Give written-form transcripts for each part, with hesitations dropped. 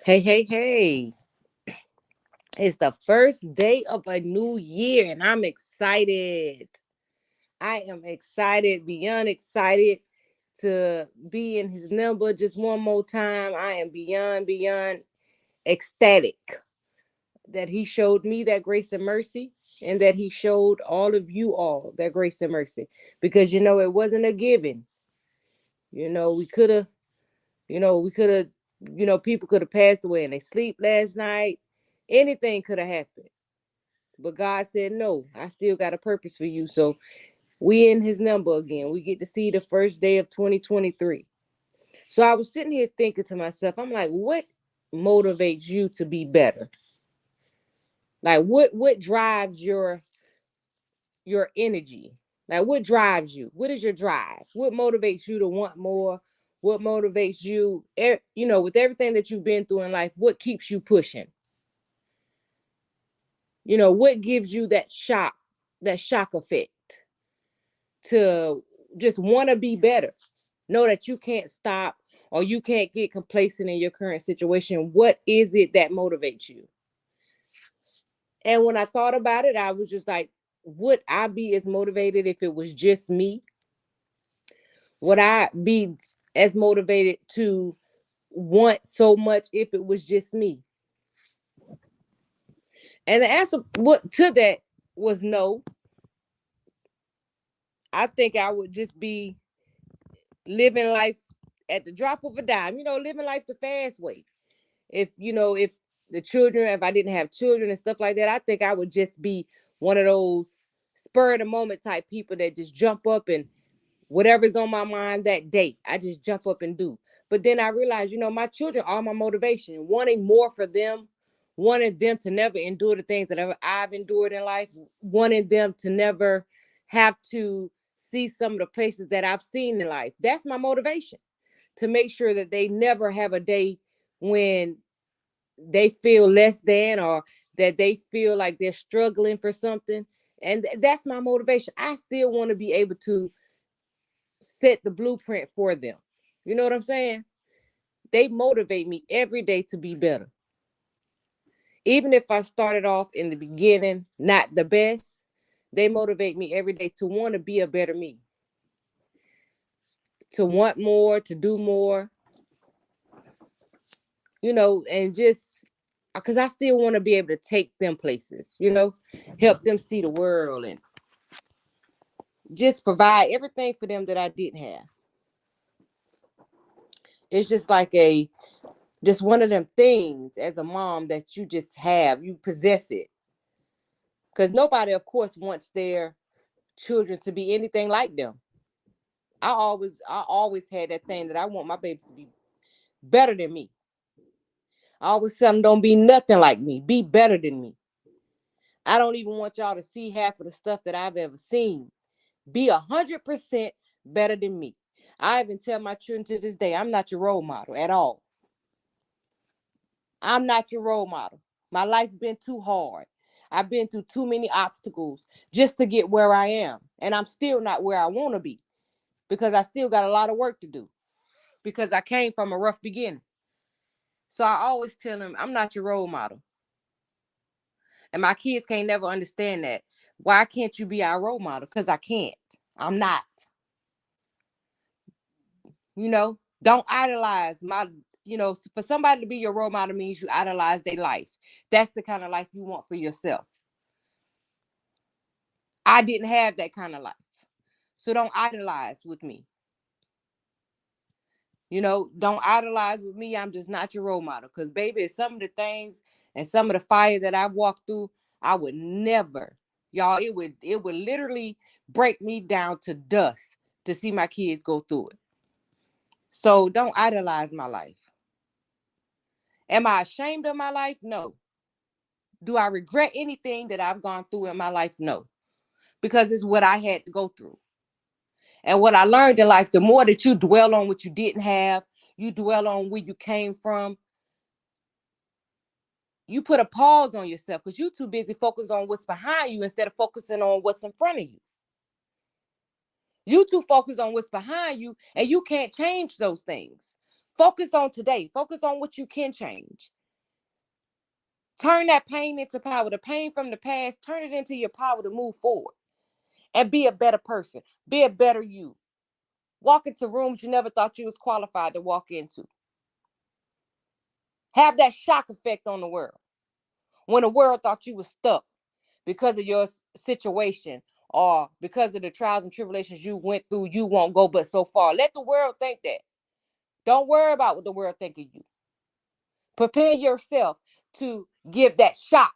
Hey, hey, hey. It's the first day of a new year and I'm excited. I am excited, beyond excited to be in his number just one more time. I am beyond ecstatic that he showed me that grace and mercy and that he showed all of you all that grace and mercy because it wasn't a given. We could have, we could have, people could have passed away and they sleep last night. Anything could have happened. But God said, no, I still got a purpose for you. So we in his number again. We get to see the first day of 2023. So I was sitting here thinking to myself, I'm like, what motivates you to be better? Like what drives your energy? Like what drives you? What is your drive? What motivates you to want more? What motivates you, with everything that you've been through in life, what keeps you pushing? What gives you that shock effect to just want to be better? Know that you can't stop or you can't get complacent in your current situation. What is it that motivates you? And when I thought about it, I was just like, would I be as motivated if it was just me? Would I be as motivated to want so much if it was just me? And the answer to that was no. I think I would just be living life at the drop of a dime, living life the fast way. If the children, if I didn't have children and stuff like that, I think I would just be one of those spur of the moment type people that just jump up and whatever's on my mind that day, I just jump up and do. But then I realized, my children are my motivation, wanting more for them, wanting them to never endure the things that I've endured in life, wanting them to never have to see some of the places that I've seen in life. That's my motivation, to make sure that they never have a day when they feel less than, or that they feel like they're struggling for something. And that's my motivation. I still want to be able to set the blueprint for them. You know what I'm saying? They motivate me every day to be better. Even if I started off in the beginning not the best, they motivate me every day to want to be a better me, to want more, to do more, and just because I still want to be able to take them places, help them see the world and just provide everything for them that I didn't have. It's just like just one of them things as a mom that you just have, you possess it. Because nobody, of course, wants their children to be anything like them. I always had that thing that I want my babies to be better than me. I always tell them, don't be nothing like me. Be better than me. I don't even want y'all to see half of the stuff that I've ever seen. Be 100% better than me. I even tell my children to this day, I'm not your role model at all. I'm not your role model. My life been too hard. I've been through too many obstacles just to get where I am. And I'm still not where I want to be because I still got a lot of work to do because I came from a rough beginning. So I always tell them, I'm not your role model. And my kids can't never understand that. Why can't you be our role model? Because I can't. I'm not. Don't idolize for somebody to be your role model means you idolize their life. That's the kind of life you want for yourself. I didn't have that kind of life. So don't idolize with me. Don't idolize with me. I'm just not your role model. Because, baby, some of the things and some of the fire that I walked through, I would never, y'all, it would literally break me down to dust to see my kids go through it. So don't idolize my life. Am I ashamed of my life? No. Do I regret anything that I've gone through in my life? No. Because it's what I had to go through. And what I learned in life, the more that you dwell on what you didn't have, you dwell on where you came from, you put a pause on yourself because you're too busy focused on what's behind you instead of focusing on what's in front of you. You too focused on what's behind you and you can't change those things. Focus on today. Focus on what you can change. Turn that pain into power. The pain from the past, turn it into your power to move forward and be a better person. Be a better you. Walk into rooms you never thought you was qualified to walk into. Have that shock effect on the world. When the world thought you was stuck because of your situation or because of the trials and tribulations you went through, you won't go but so far. Let the world think that. Don't worry about what the world think of you. Prepare yourself to give that shock.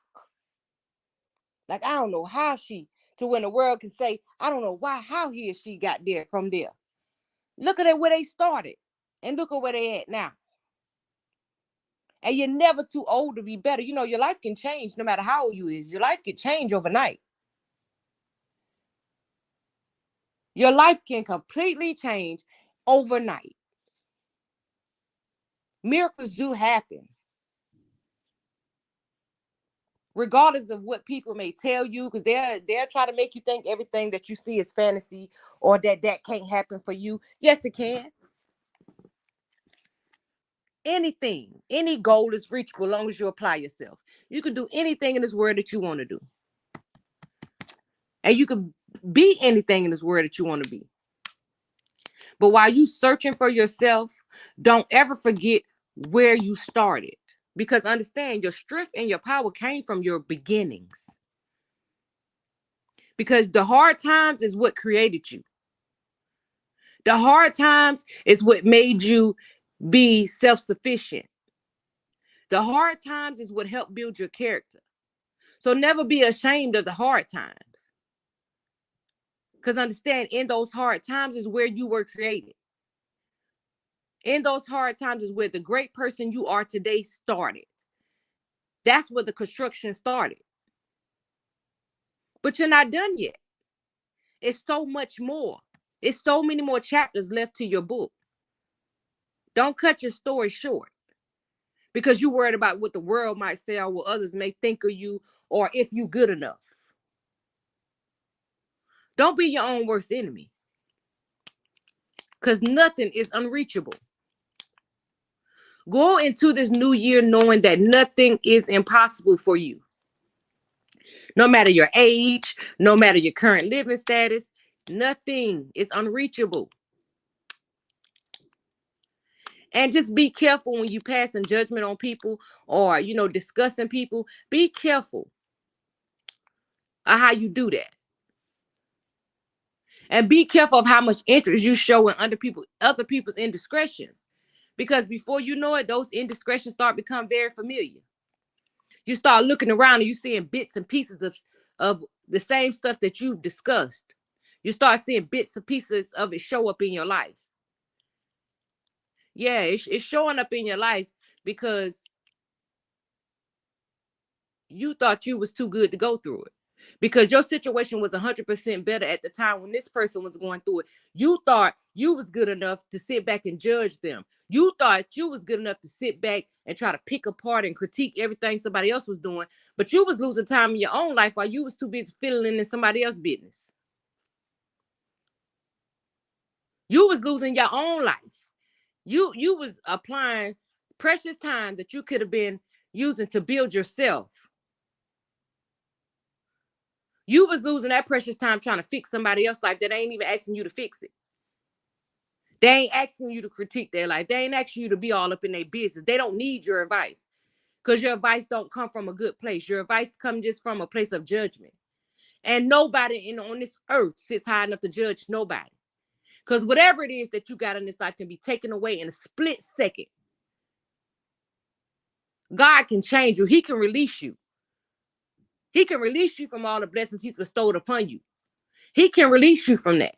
Like, I don't know how to when the world can say, I don't know how he or she got there from there. Look at where they started and look at where they at now. And you're never too old to be better. You know, your life can change no matter how old you is. Your life can change overnight. Your life can completely change overnight. Miracles do happen. Regardless of what people may tell you, because they'll try to make you think everything that you see is fantasy or that can't happen for you. Yes, it can. Anything, any goal is reachable as long as you apply yourself. You can do anything in this world that you want to do. And you can be anything in this world that you want to be. But while you searching for yourself, don't ever forget where you started. Because understand, your strength and your power came from your beginnings. Because the hard times is what created you. The hard times is what made you be self-sufficient. The hard times is what helped build your character. So never be ashamed of the hard times. Because understand, in those hard times is where you were created. In those hard times is where the great person you are today started. That's where the construction started. But you're not done yet. It's so much more. It's so many more chapters left to your book. Don't cut your story short because you're worried about what the world might say or what others may think of you or if you're good enough. Don't be your own worst enemy because nothing is unreachable. Go into this new year knowing that nothing is impossible for you. No matter your age, no matter your current living status, nothing is unreachable. And just be careful when you passing judgment on people or, discussing people. Be careful of how you do that. And be careful of how much interest you show in other people's indiscretions. Because before you know it, those indiscretions start becoming very familiar. You start looking around and you seeing bits and pieces of the same stuff that you've discussed. You start seeing bits and pieces of it show up in your life. Yeah, it's showing up in your life because you thought you was too good to go through it. Because your situation was 100% better at the time when this person was going through it. You thought you was good enough to sit back and judge them. You thought you was good enough to sit back and try to pick apart and critique everything somebody else was doing. But you was losing time in your own life while you was too busy fiddling in somebody else's business. You was losing your own life. You was applying precious time that you could have been using to build yourself. You was losing that precious time trying to fix somebody else's life that ain't even asking you to fix it. They ain't asking you to critique their life. They ain't asking you to be all up in their business. They don't need your advice because your advice don't come from a good place. Your advice comes just from a place of judgment. And nobody on this earth sits high enough to judge nobody. Because whatever it is that you got in this life can be taken away in a split second. God can change you. He can release you. He can release you from all the blessings he's bestowed upon you. He can release you from that.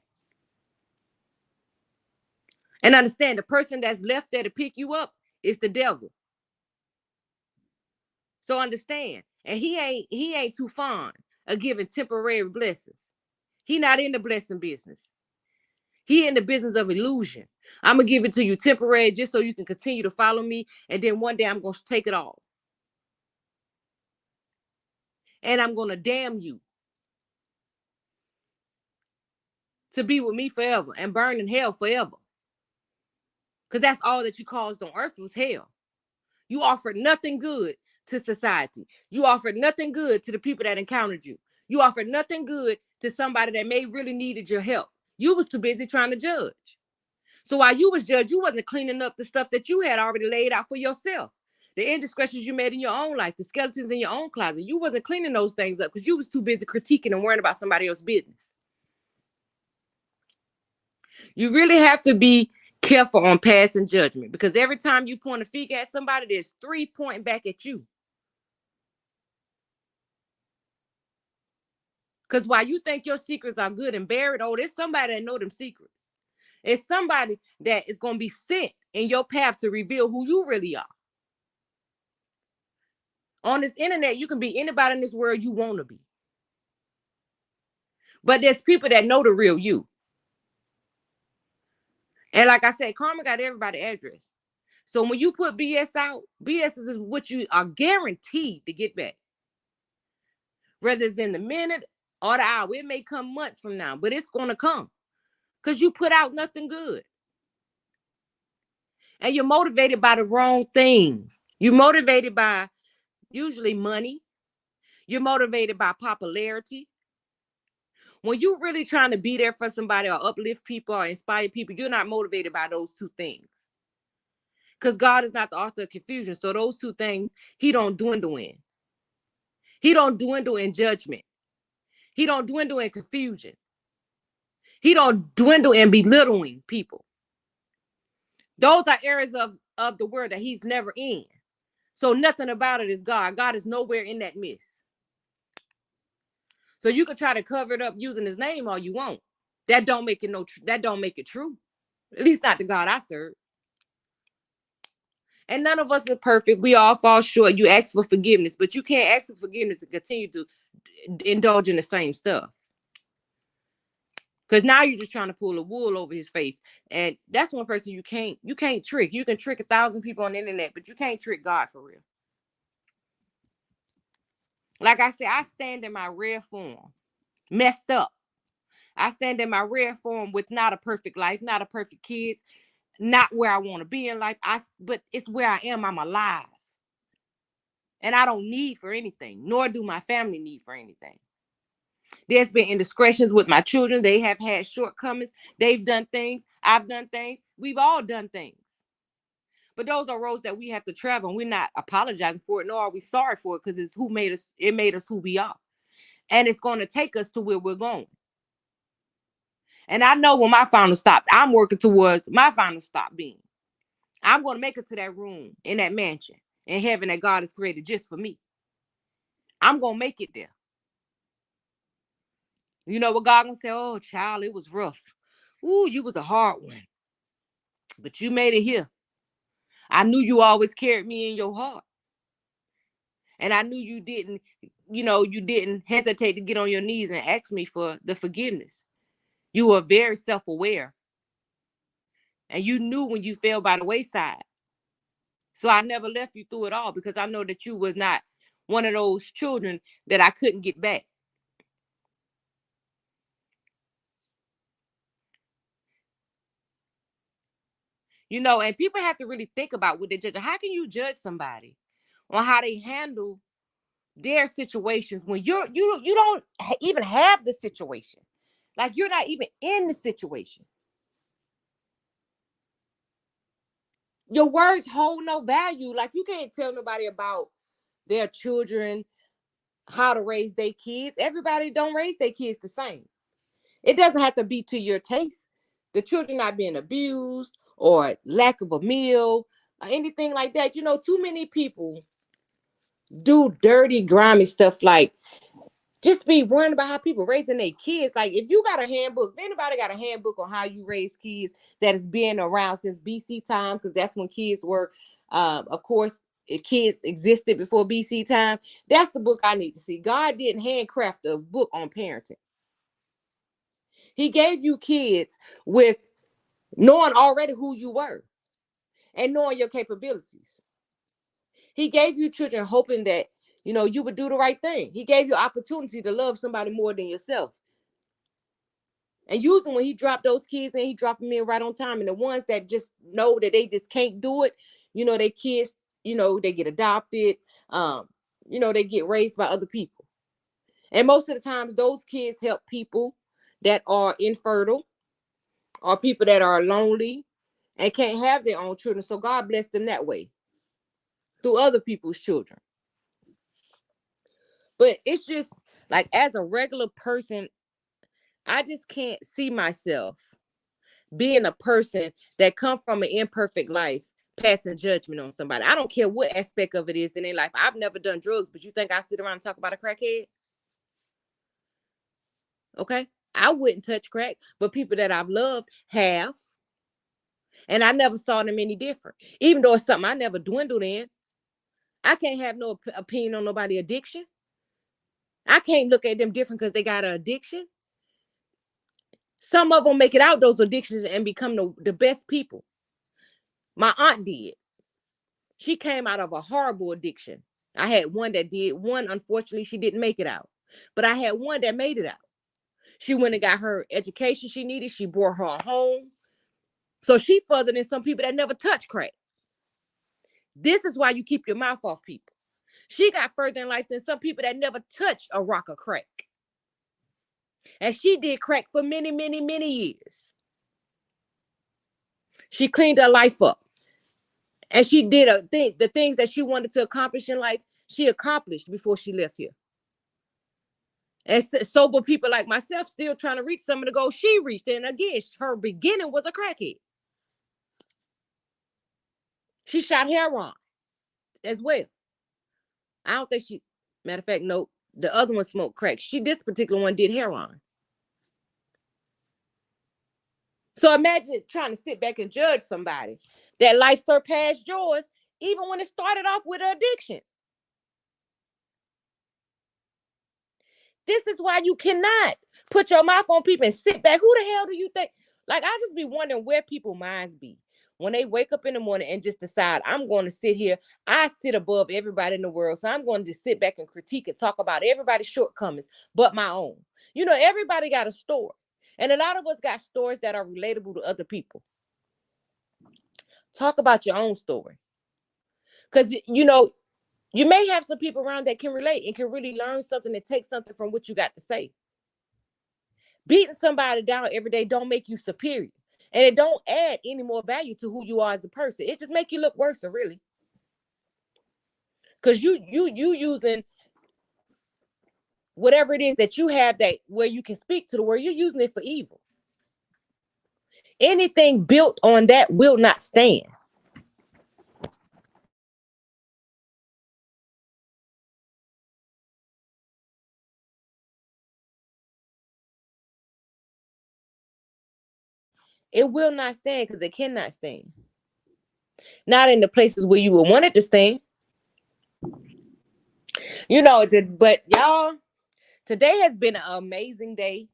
And understand, the person that's left there to pick you up is the devil. So understand. And he ain't too fond of giving temporary blessings. He not in the blessing business. He in the business of illusion. I'm going to give it to you temporary just so you can continue to follow me. And then one day I'm going to take it all. And I'm going to damn you to be with me forever and burn in hell forever. Because that's all that you caused on earth was hell. You offered nothing good to society. You offered nothing good to the people that encountered you. You offered nothing good to somebody that may really needed your help. You was too busy trying to judge. So while you was judged, you wasn't cleaning up the stuff that you had already laid out for yourself. The indiscretions you made in your own life, the skeletons in your own closet. You wasn't cleaning those things up because you was too busy critiquing and worrying about somebody else's business. You really have to be careful on passing judgment, because every time you point a finger at somebody, there's 3 pointing back at you. Because while you think your secrets are good and buried, oh, there's somebody that know them secrets. It's somebody that is going to be sent in your path to reveal who you really are. On this internet, you can be anybody in this world you want to be. But there's people that know the real you. And like I said, karma got everybody's address. So when you put BS out, BS is what you are guaranteed to get back. Whether it's in the minute or the hour, it may come months from now, but it's going to come because you put out nothing good. And you're motivated by the wrong thing. You're motivated by usually money. You're motivated by popularity. When you're really trying to be there for somebody or uplift people or inspire people, you're not motivated by those two things. Because God is not the author of confusion. So those two things, he don't dwindle in. He don't dwindle in judgment. He don't dwindle in confusion. He don't dwindle in belittling people. Those are areas of the word that he's never in. So nothing about it is God. God is nowhere in that midst. So you can try to cover it up using his name all you want. That don't make it true. At least not the God I serve. And none of us are perfect. We all fall short. You ask for forgiveness, but you can't ask for forgiveness and continue to indulge in the same stuff. Because now you're just trying to pull a wool over his face. And that's one person you can't trick. You can trick 1,000 people on the internet, but you can't trick God for real. Like I said, I stand in my rare form, messed up. I stand in my rare form with not a perfect life, not a perfect kids, not where I want to be in life. But it's where I am. I'm alive. And I don't need for anything, nor do my family need for anything. There's been indiscretions with my children. They have had shortcomings. They've done things. I've done things. We've all done things. But those are roads that we have to travel, and we're not apologizing for it, nor are we sorry for it, because it's who made us. It made us who we are. And it's going to take us to where we're going. And I know when my final stop, I'm working towards my final stop being. I'm going to make it to that room in that mansion in heaven that God has created just for me. I'm going to make it there. You know what God gonna say? Oh, child, it was rough. Ooh, you was a hard one. But you made it here. I knew you always carried me in your heart. And I knew you didn't hesitate to get on your knees and ask me for the forgiveness. You were very self-aware. And you knew when you fell by the wayside. So I never left you through it all, because I know that you was not one of those children that I couldn't get back. And people have to really think about what they judge. How can you judge somebody on how they handle their situations when you don't even have the situation? Like, you're not even in the situation. Your words hold no value. Like, you can't tell nobody about their children, how to raise their kids. Everybody don't raise their kids the same. It doesn't have to be to your taste. The children not being abused or lack of a meal or anything like that. Too many people do dirty, grimy stuff, like just be worrying about how people raising their kids. Like, if you got a handbook, if anybody got a handbook on how you raise kids that has been around since BC time, because that's when kids were, of course, kids existed before BC time. That's the book I need to see. God didn't handcraft a book on parenting. He gave you kids with knowing already who you were and knowing your capabilities. He gave you children hoping that, you would do the right thing. He gave you opportunity to love somebody more than yourself. And usually when he dropped those kids in, he dropped them in right on time. And the ones that just know that they just can't do it, they kids, they get adopted. um, they get raised by other people. And most of the times those kids help people that are infertile or people that are lonely and can't have their own children. So God bless them that way through other people's children. But it's just like, as a regular person, I just can't see myself being a person that come from an imperfect life, passing judgment on somebody. I don't care what aspect of it is in their life. I've never done drugs, but you think I sit around and talk about a crackhead? Okay. I wouldn't touch crack, but people that I've loved have. And I never saw them any different. Even though it's something I never dwindled in. I can't have no opinion on nobody addiction. I can't look at them different because they got an addiction. Some of them make it out those addictions and become the best people. My aunt did. She came out of a horrible addiction. I had one that did. One, unfortunately, she didn't make it out. But I had one that made it out. She went and got her education she needed. She brought her home. So she further than some people that never touch crack. This is why you keep your mouth off people. She got further in life than some people that never touched a rock of crack. And she did crack for many, many, many years. She cleaned her life up. And she did the things that she wanted to accomplish in life, she accomplished before she left here. And sober people like myself still trying to reach some of the goals she reached. And again, her beginning was a crackhead. She shot heroin as well. I don't think matter of fact, no, the other one smoked crack. This particular one did heroin. So imagine trying to sit back and judge somebody that life surpassed yours, even when it started off with addiction. This is why you cannot put your mouth on people and sit back. Who the hell do you think? Like, I just be wondering where people's minds be when they wake up in the morning and just decide, I'm going to sit here. I sit above everybody in the world. So I'm going to just sit back and critique and talk about everybody's shortcomings, but my own. Everybody got a story. And a lot of us got stories that are relatable to other people. Talk about your own story. Because, you may have some people around that can relate and can really learn something and take something from what you got to say. Beating somebody down every day don't make you superior. And it don't add any more value to who you are as a person. It just make you look worse, really. Because you using whatever it is that you have that where you can speak to the world, you're using it for evil. Anything built on that will not stand. It will not stand because it cannot stand. Not in the places where you would want it to stand. But y'all, today has been an amazing day,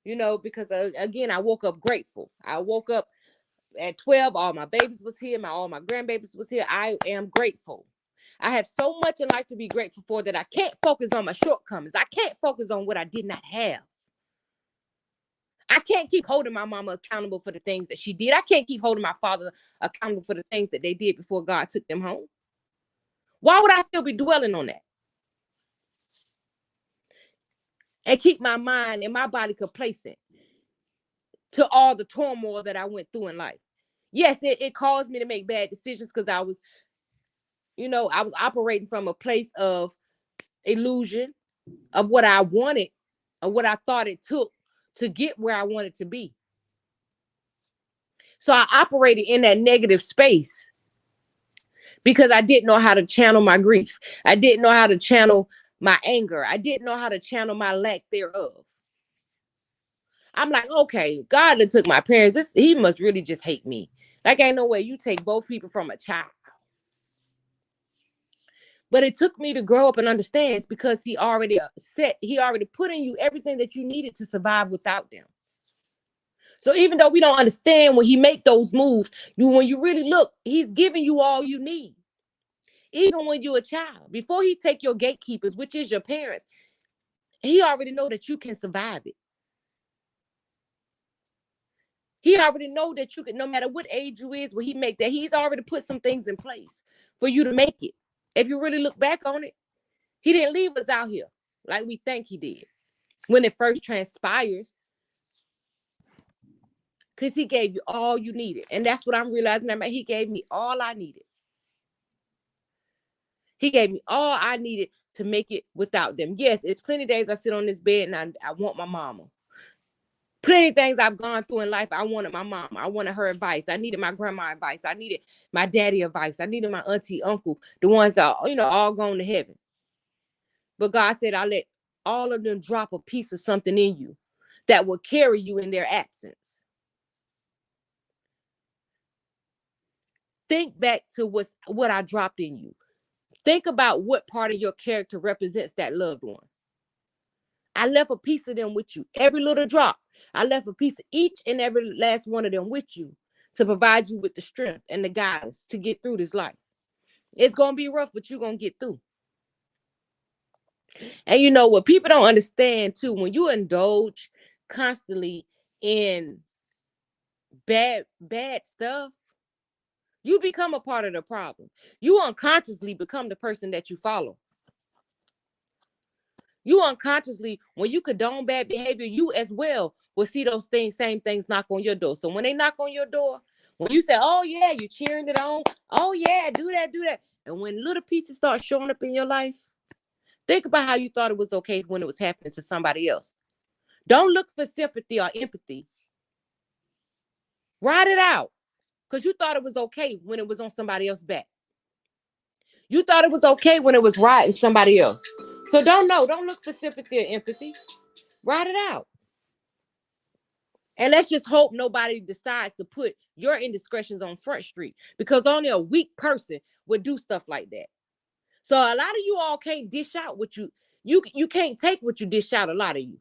because again, I woke up grateful. I woke up at 12, all my babies was here, all my grandbabies was here. I am grateful. I have so much in life to be grateful for that I can't focus on my shortcomings. I can't focus on what I did not have. I can't keep holding my mama accountable for the things that she did. I can't keep holding my father accountable for the things that they did before God took them home. Why would I still be dwelling on that? And keep my mind and my body complacent to all the turmoil that I went through in life. Yes, it caused me to make bad decisions because I was operating from a place of illusion of what I wanted, of what I thought it took to get where I wanted to be. So I operated in that negative space because I didn't know how to channel my grief. I didn't know how to channel my anger. I didn't know how to channel my lack thereof. I'm like, okay, God that took my parents. He must really just hate me. Like, ain't no way you take both people from a child. But it took me to grow up and understand it's because he already put in you everything that you needed to survive without them. So even though we don't understand when he make those moves, when you really look, he's giving you all you need. Even when you're a child, before he take your gatekeepers, which is your parents, he already know that you can survive it. He already know that you can, no matter what age you is, when he make that, he's already put some things in place for you to make it. If you really look back on it, he didn't leave us out here like we think he did when it first transpires, because he gave you all you needed. And that's what I'm realizing. He gave me all I needed. He gave me all I needed to make it without them. Yes, it's plenty of days I sit on this bed and I want my mama. Plenty of things I've gone through in life. I wanted my mom. I wanted her advice. I needed my grandma advice. I needed my daddy advice. I needed my auntie, uncle, the ones that are, all gone to heaven. But God said, I let all of them drop a piece of something in you that will carry you in their absence. Think back to what I dropped in you. Think about what part of your character represents that loved one. I left a piece of them with you. Every little drop. I left a piece of each and every last one of them with you to provide you with the strength and the guidance to get through this life. It's going to be rough, but you're going to get through. And you know what people don't understand too, when you indulge constantly in bad stuff, you become a part of the problem. You unconsciously become the person that you follow. You unconsciously, when you condone bad behavior, you as well will see those same things knock on your door. So when they knock on your door, when you say, oh yeah, you're cheering it on, oh yeah, do that. And when little pieces start showing up in your life, think about how you thought it was okay when it was happening to somebody else. Don't look for sympathy or empathy. Ride it out. Because you thought it was okay when it was on somebody else's back. You thought it was okay when it was riding somebody else. So don't look for sympathy or empathy. Ride it out. And let's just hope nobody decides to put your indiscretions on Front Street, because only a weak person would do stuff like that. So a lot of you all can't dish out what you can't take what you dish out, a lot of you.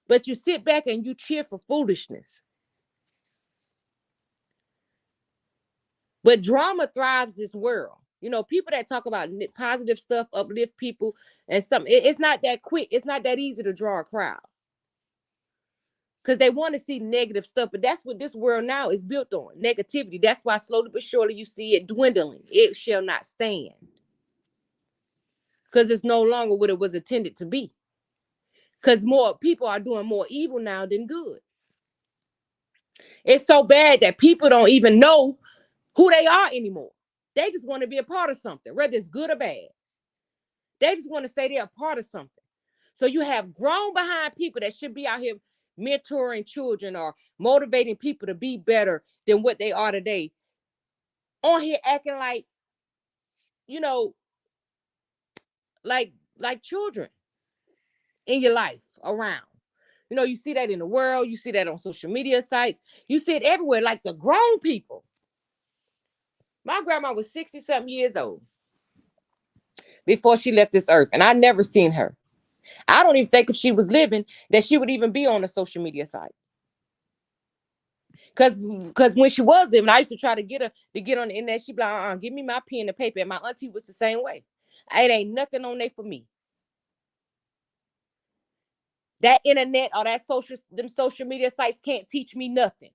But you sit back and you cheer for foolishness. But drama thrives this world. People that talk about positive stuff, uplift people and something. It's not that quick. It's not that easy to draw a crowd. Because they want to see negative stuff. But that's what this world now is built on. Negativity. That's why slowly but surely you see it dwindling. It shall not stand. Because it's no longer what it was intended to be. Because more people are doing more evil now than good. It's so bad that people don't even know who they are anymore. They just want to be a part of something, whether it's good or bad. They just want to say they're a part of something. So you have grown behind people that should be out here mentoring children or motivating people to be better than what they are today, on here acting like, like children in your life around. You see that in the world. You see that on social media sites. You see it everywhere, like the grown people. My grandma was 60-something years old before she left this earth, and I never seen her. I don't even think if she was living that she would even be on a social media site. Because when she was living, I used to try to get her to get on the internet. She'd be like, give me my pen and paper. And my auntie was the same way. It ain't nothing on there for me. That internet or them social media sites can't teach me nothing.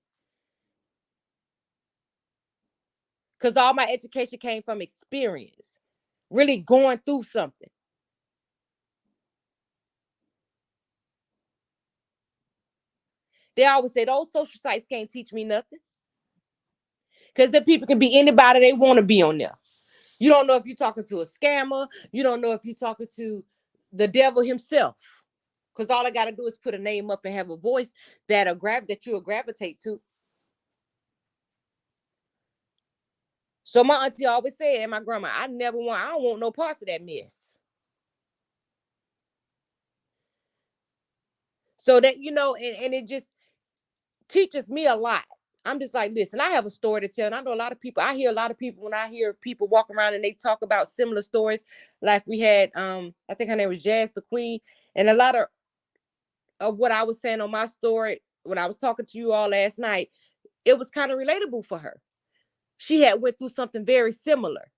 Because all my education came from experience. Really going through something. They always say those social sites can't teach me nothing. Because the people can be anybody they want to be on there. You don't know if you're talking to a scammer. You don't know if you're talking to the devil himself. Because all I got to do is put a name up and have a voice that you'll gravitate to. So my auntie always said, and my grandma, I don't want no parts of that mess. So that, and it just teaches me a lot. I'm just like, listen, I have a story to tell. And I know a lot of people, I hear a lot of people when I hear people walk around and they talk about similar stories. Like we had, I think her name was Jazz the Queen. And a lot of what I was saying on my story, when I was talking to you all last night, it was kind of relatable for her. She had went through something very similar.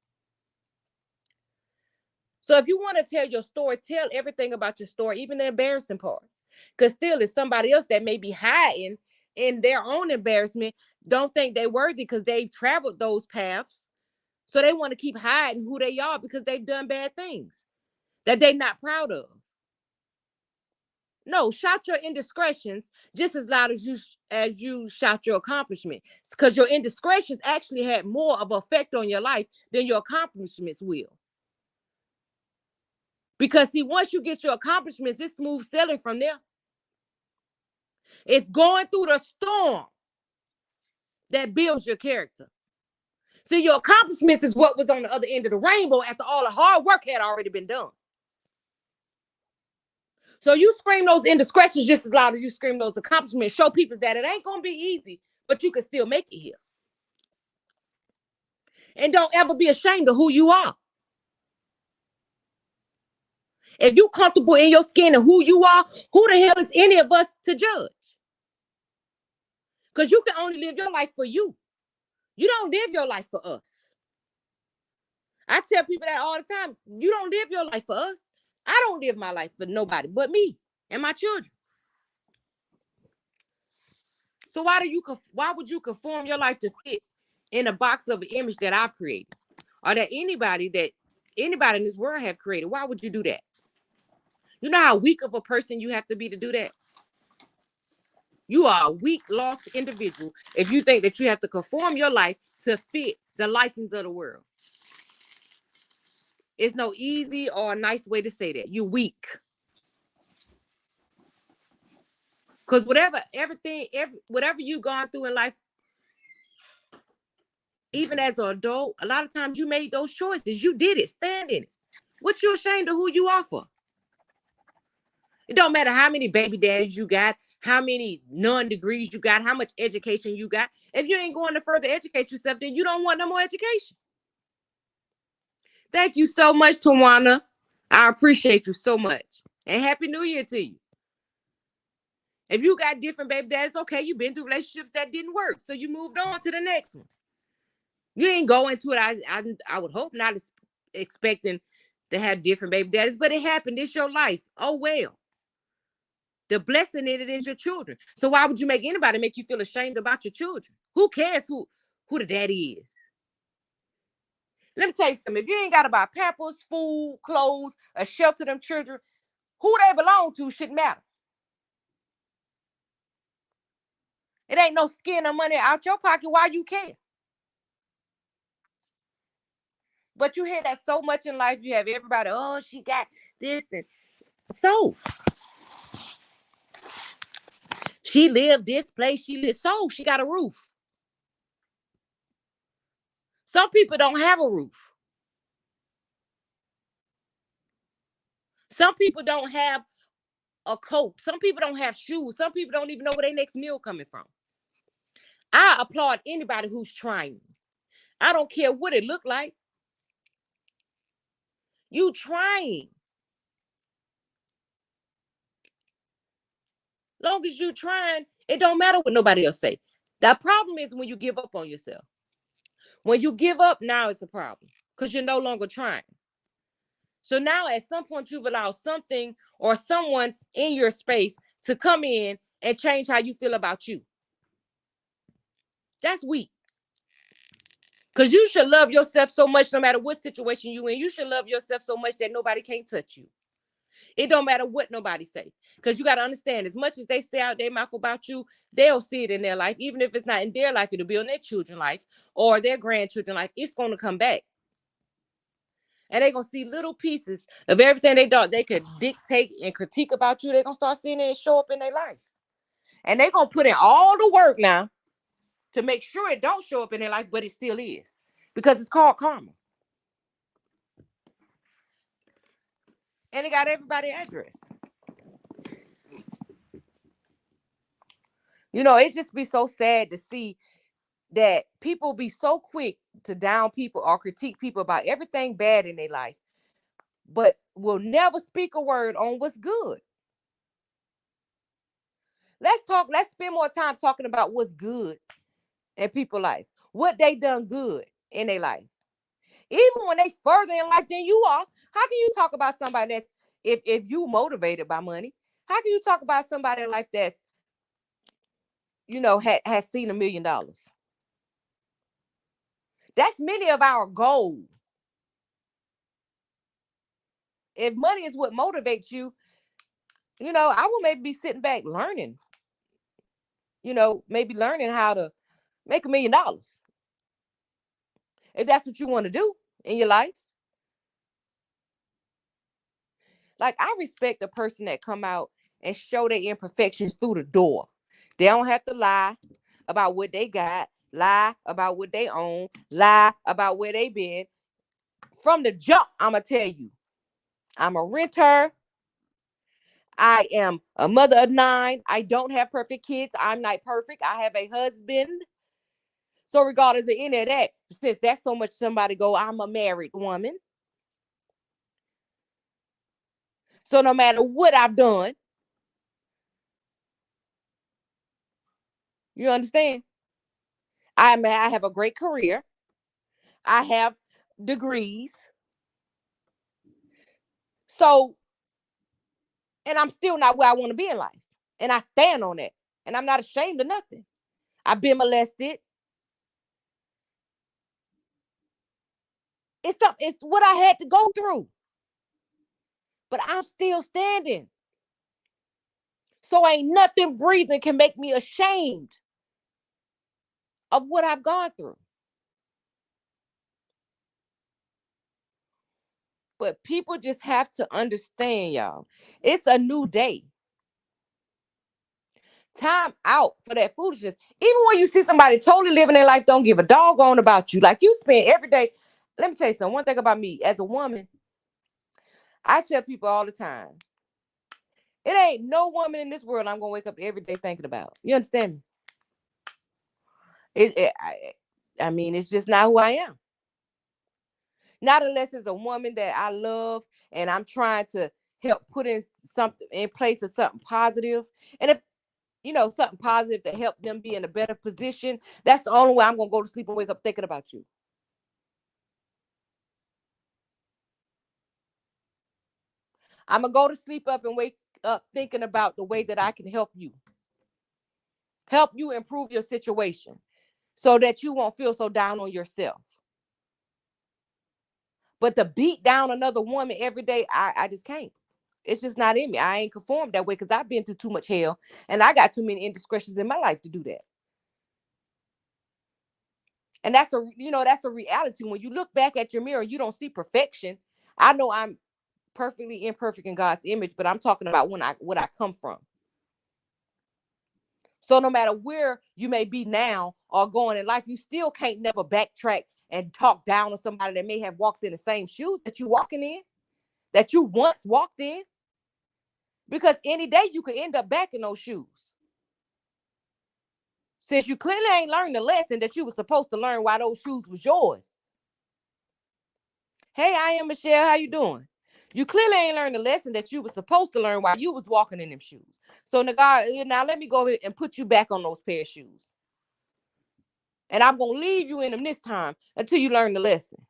So if you want to tell your story, tell everything about your story, even the embarrassing parts. Because still, it's somebody else that may be hiding in their own embarrassment, don't think they're worthy because they've traveled those paths. So they want to keep hiding who they are because they've done bad things that they're not proud of. No, shout your indiscretions just as loud as you shout your accomplishments, because your indiscretions actually had more of an effect on your life than your accomplishments will. Because see, once you get your accomplishments, it's smooth sailing from there. It's going through the storm that builds your character. See, your accomplishments is what was on the other end of the rainbow after all the hard work had already been done. So you scream those indiscretions just as loud as you scream those accomplishments. Show people that it ain't going to be easy, but you can still make it here. And don't ever be ashamed of who you are. If you're comfortable in your skin and who you are, who the hell is any of us to judge? Because you can only live your life for you. You don't live your life for us. I tell people that all the time. You don't live your life for us. I don't live my life for nobody but me and my children. So why would you conform your life to fit in a box of an image that I've created, or that anybody in this world have created? Why would you do that? You know how weak of a person you have to be to do that? You are a weak, lost individual if you think that you have to conform your life to fit the likings of the world. It's no easy or a nice way to say that. You're weak. Because whatever you've gone through in life, even as an adult, a lot of times you made those choices. You did it. Stand in it. What you ashamed of who you are for? It don't matter how many baby daddies you got, how many non-degrees you got, how much education you got. If you ain't going to further educate yourself, then you don't want no more education. Thank you so much, Tawana. I appreciate you so much. And Happy New Year to you. If you got different baby daddies, okay, you've been through relationships that didn't work, so you moved on to the next one. You ain't go into it, I would hope not expecting to have different baby daddies, but it happened. It's your life. Oh, well. The blessing in it is your children. So why would you make anybody make you feel ashamed about your children? Who cares who the daddy is? Let me tell you something. If you ain't got to buy Pampers, food, clothes, a shelter them children, who they belong to shouldn't matter. It ain't no skin or money out your pocket. Why you care? But you hear that so much in life. You have everybody, oh, she got this and so. She lived this place. She got a roof. Some people don't have a roof. Some people don't have a coat. Some people don't have shoes. Some people don't even know where their next meal coming from. I applaud anybody who's trying. I don't care what it look like. You trying. Long as you trying, it don't matter what nobody else say. The problem is when you give up on yourself. When you give up, now it's a problem because you're no longer trying. So now at some point you've allowed something or someone in your space to come in and change how you feel about you. That's weak. Because you should love yourself so much no matter what situation you in. You should love yourself so much that nobody can't touch you. It don't matter what nobody say. Because you got to understand, as much as they say out their mouth about you, they'll see it in their life. Even if it's not in their life, it'll be on their children's life or their grandchildren's life. It's going to come back. And they're going to see little pieces of everything they thought they could dictate and critique about you. They're going to start seeing it show up in their life. And they're going to put in all the work now to make sure it don't show up in their life, but it still is. Because it's called karma. And it got everybody's address. You know, it just be so sad to see that people be so quick to down people or critique people about everything bad in their life, but will never speak a word on what's good. Let's spend more time talking about what's good in people's life, what they done good in their life. Even when they further in life than you are, how can you talk about somebody that's, if you motivated by money, how can you talk about somebody in life that's, you know, has seen $1 million? That's many of our goals. If money is what motivates you, I will maybe be sitting back learning, maybe learning how to make $1 million. If that's what you want to do in your life. Like, I respect a person that come out and show their imperfections through the door. They don't have to lie about what they got, lie about what they own, lie about where they been. From the jump, I'm going to tell you, I'm a renter. I am a mother of 9. I don't have perfect kids. I'm not perfect. I have a husband. So regardless of any of that, since that's so much somebody go, I'm a married woman. So no matter what I've done, you understand? I have a great career. I have degrees. So, and I'm still not where I want to be in life. And I stand on that. And I'm not ashamed of nothing. I've been molested. It's what I had to go through. But I'm still standing. So ain't nothing breathing can make me ashamed of what I've gone through. But people just have to understand, y'all. It's a new day. Time out for that foolishness. Even when you see somebody totally living their life, don't give a doggone about you. Like, you spend every day. Let me tell you something. One thing about me as a woman, I tell people all the time, it ain't no woman in this world I'm gonna wake up every day thinking about. You understand me? I mean, it's just not who I am. Not unless it's a woman that I love and I'm trying to help put in something in place of something positive. And if something positive to help them be in a better position, that's the only way I'm gonna go to sleep and wake up thinking about you. I'm gonna go to sleep up and wake up thinking about the way that I can help you improve your situation so that you won't feel so down on yourself. But to beat down another woman every day, I just can't. It's just not in me. I ain't conformed that way because I've been through too much hell and I got too many indiscretions in my life to do that. And that's a reality. When you look back at your mirror, you don't see perfection. I know I'm perfectly imperfect in God's image, but I'm talking about what I come from. So no matter where you may be now or going in life, you still can't never backtrack and talk down on somebody that may have walked in the same shoes that you walking in, that you once walked in. Because any day you could end up back in those shoes. Since you clearly ain't learned the lesson that you were supposed to learn why those shoes was yours. Hey, I am Michelle. How you doing? You clearly ain't learned the lesson that you were supposed to learn while you was walking in them shoes. So now let me go ahead and put you back on those pair of shoes. And I'm going to leave you in them this time until you learn the lesson.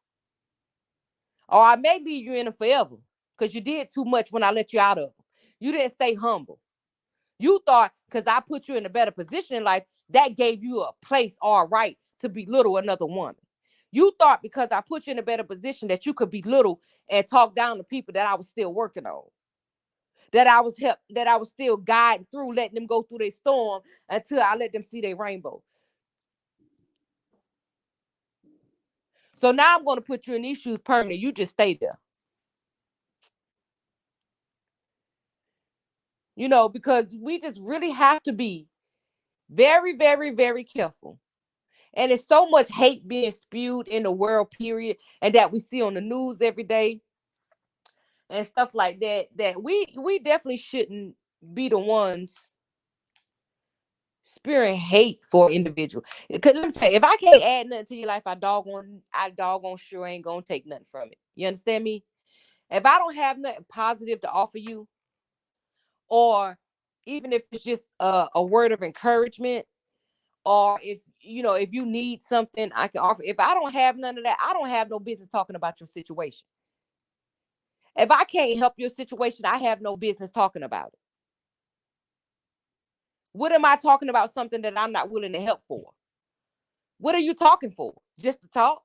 Or I may leave you in them forever because you did too much when I let you out of them. You didn't stay humble. You thought because I put you in a better position in life, that gave you a place or a right to belittle another woman. You thought because I put you in a better position that you could belittle and talk down to people that I was still working on. That I was still guiding through, letting them go through their storm until I let them see their rainbow. So now I'm going to put you in these shoes permanently. You just stay there. Because we just really have to be very, very, very careful. And it's so much hate being spewed in the world, period, and that we see on the news every day and stuff like that we definitely shouldn't be the ones spewing hate for individual. Because let me tell you, if I can't add nothing to your life, I doggone sure ain't gonna take nothing from it. You understand me? If I don't have nothing positive to offer you, or even if it's just a word of encouragement, or if you need something I can offer. If I don't have none of that, I don't have no business talking about your situation. If I can't help your situation, I have no business talking about it. What am I talking about something that I'm not willing to help for? What are you talking for? Just to talk?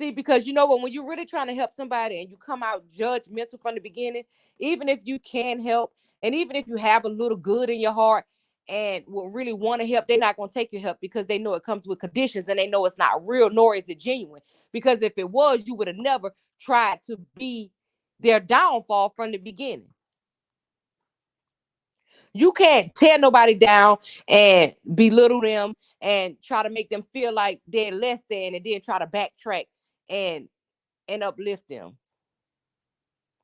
See, because you know what, when you're really trying to help somebody and you come out judgmental from the beginning, even if you can help, and even if you have a little good in your heart and will really want to help, they're not going to take your help because they know it comes with conditions and they know it's not real, nor is it genuine. Because if it was, you would have never tried to be their downfall from the beginning. You can't tear nobody down and belittle them and try to make them feel like they're less than and then try to backtrack and uplift them.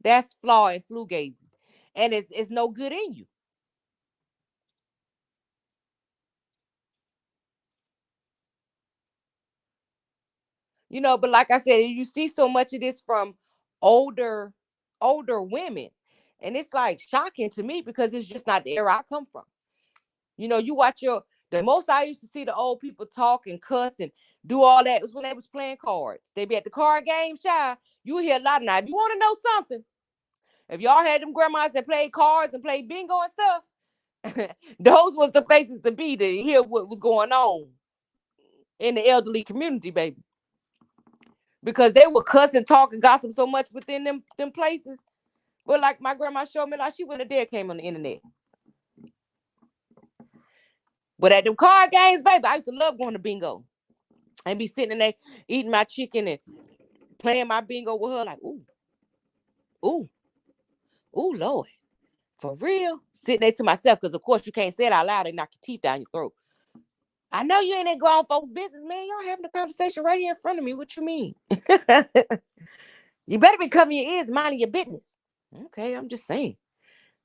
That's flaw and flugazing. And it's no good in you. You know, but like I said, you see so much of this from older women. And it's like shocking to me because it's just not the era I come from. You know, you watch the most I used to see the old people talk and cuss and do all that was when they was playing cards. They be at the card game, child. You hear a lot now. If you want to know something, if y'all had them grandmas that played cards and played bingo and stuff, those was the places to be to hear what was going on in the elderly community, baby. Because they would cuss and talk and gossip so much within them places. But like my grandma showed me, like she went a day came on the internet. But at them card games, baby, I used to love going to bingo. I'd be sitting there eating my chicken and playing my bingo with her, like, ooh, ooh, ooh, Lord. For real? Sitting there to myself, because of course you can't say it out loud and knock your teeth down your throat. I know you ain't in grown folks' business, man. Y'all having a conversation right here in front of me. What you mean? You better be covering your ears, minding your business. Okay, I'm just saying.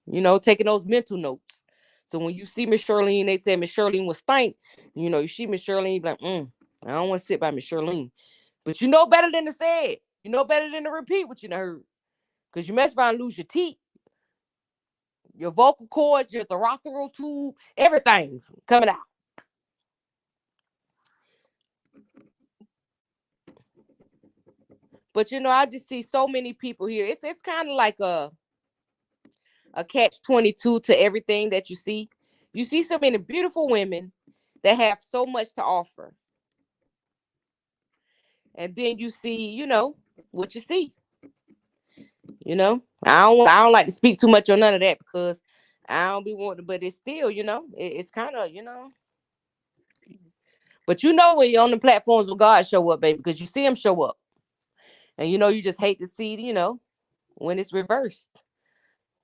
You know, taking those mental notes. So when you see Miss Shirlene, they say Miss Shirlene was stank. You know, you see Miss Shirlene, you be like, I don't want to sit by Miss Shirlene. But you know better than to say it. You know better than to repeat what you done heard. Because you mess around and lose your teeth, your vocal cords, your thoracic tube, everything's coming out. But you know, I just see so many people here. It's kind of like a catch 22 to everything that you see. You see so many beautiful women that have so much to offer. And then you see, you know, what you see. You know, I don't like to speak too much on none of that because I don't be wanting, but it's still, you know, it's kind of, you know. But you know when you're on the platforms where God show up, baby, because you see him show up. And you know, you just hate to see, you know, when it's reversed.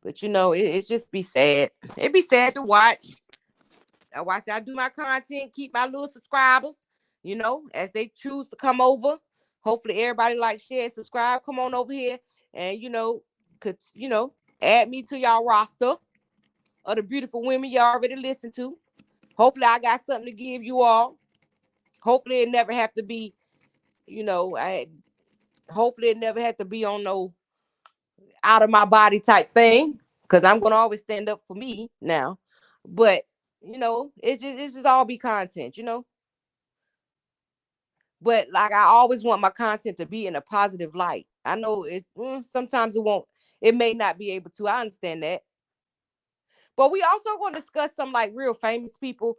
But you know, it's just be sad. It be sad to watch. I watch. I do my content, keep my little subscribers, you know, as they choose to come over. Hopefully everybody like, share, subscribe, come on over here and could, add me to y'all roster of the beautiful women you already listen to. Hopefully I got something to give you all. Hopefully it never have to be, I hopefully it never had to be on no out of my body type thing. Cause I'm gonna always stand up for me now. But it's just all be content, But like I always want my content to be in a positive light. I know sometimes it won't, it may not be able to. I understand that. But we also going to discuss some like real famous people.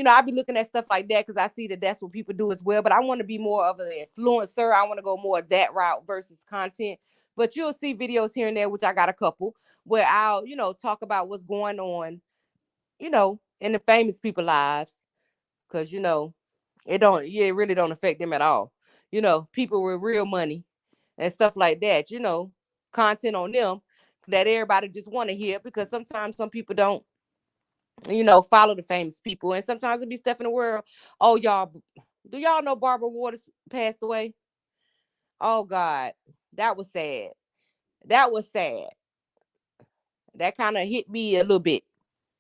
I be looking at stuff like that because I see that that's what people do as well. But I want to be more of an influencer. I want to go more that route versus content. But you'll see videos here and there, which I got a couple, where I'll, talk about what's going on, in the famous people lives. Because, it really don't affect them at all. People with real money and stuff like that, content on them that everybody just want to hear because sometimes some people don't follow the famous people. And sometimes it be stuff in the world. Oh, y'all, do y'all know Barbara Waters passed away? Oh, God. That was sad. That was sad. That kind of hit me a little bit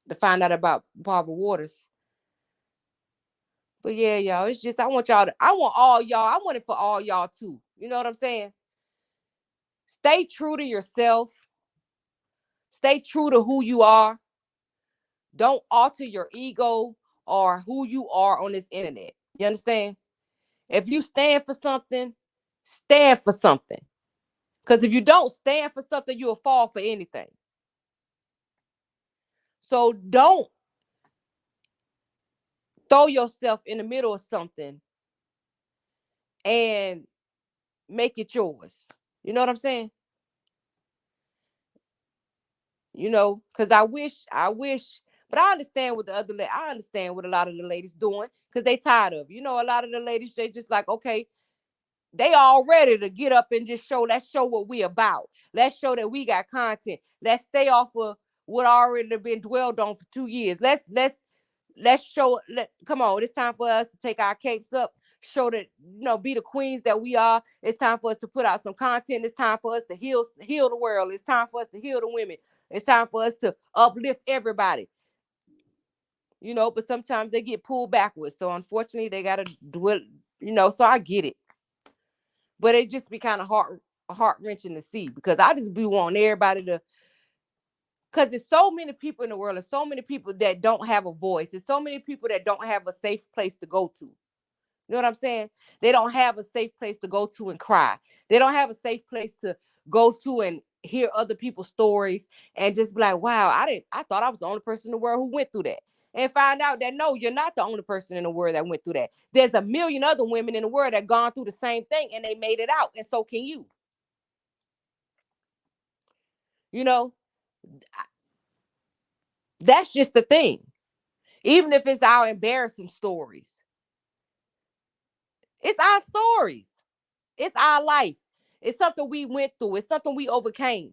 to find out about Barbara Waters. But yeah, y'all, it's just, I want all y'all, I want it for all y'all too. You know what I'm saying? Stay true to yourself. Stay true to who you are. Don't alter your ego or who you are on this internet. You understand? If you stand for something, stand for something. Because if you don't stand for something, you'll fall for anything. So don't throw yourself in the middle of something and make it yours. You know what I'm saying? You know, because I wish, but I understand what I understand what a lot of the ladies doing because they tired of. You know, a lot of the ladies, they just like, okay, they all ready to get up and just show. Let's show what we about. Let's show that we got content. Let's stay off of what already been dwelled on for 2 years. Let's show. Come on, it's time for us to take our capes up, show that, be the queens that we are. It's time for us to put out some content. It's time for us to heal the world. It's time for us to heal the women. It's time for us to uplift everybody. But sometimes they get pulled backwards. So unfortunately, they gotta dwell. So I get it, but it just be kind of heart wrenching to see, because I just be wanting everybody to. Because there's so many people in the world, and so many people that don't have a voice. There's so many people that don't have a safe place to go to. You know what I'm saying? They don't have a safe place to go to and cry. They don't have a safe place to go to and hear other people's stories and just be like, wow, I thought I was the only person in the world who went through that. And find out that no, you're not the only person in the world that went through that. There's a million other women in the world that gone through the same thing and they made it out. And so can you. You know, that's just the thing. Even if it's our embarrassing stories, it's our stories. It's our life. It's something we went through. It's something we overcame.